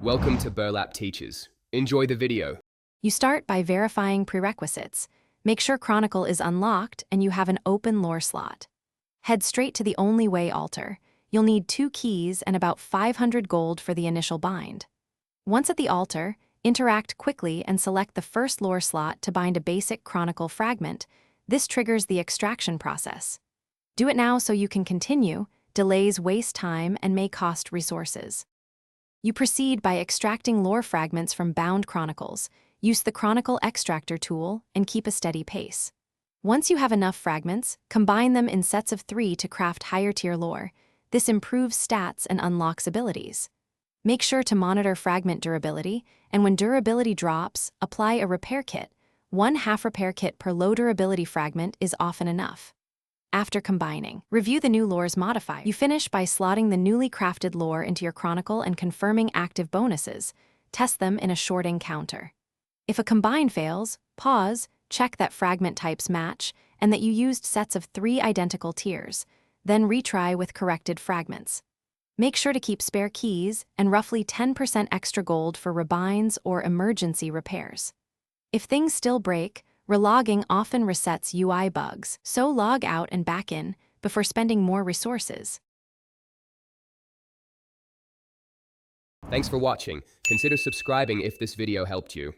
Welcome to Burlap Teachers. Enjoy the video. You start by verifying prerequisites. Make sure Chronicle is unlocked and you have an open lore slot. Head straight to the Only Way altar. You'll need 2 keys and about 500 gold for the initial bind. Once at the altar, interact quickly and select the first lore slot to bind a basic Chronicle fragment. This triggers the extraction process. Do it now so you can continue. Delays waste time and may cost resources. You proceed by extracting lore fragments from bound chronicles. Use the Chronicle Extractor tool and keep a steady pace. Once you have enough fragments, combine them in sets of 3 to craft higher-tier lore. This improves stats and unlocks abilities. Make sure to monitor fragment durability, and when durability drops, apply a repair kit. 1 half repair kit per low durability fragment is often enough. After combining, review the new lore's modifier. You finish by slotting the newly crafted lore into your Chronicle and confirming active bonuses. Test them in a short encounter. If a combine fails, pause, check that fragment types match, and that you used sets of 3 identical tiers. Then retry with corrected fragments. Make sure to keep spare keys and roughly 10% extra gold for rebinds or emergency repairs. If things still break, relogging often resets UI bugs, so log out and back in before spending more resources. Thanks for watching. Consider subscribing if this video helped you.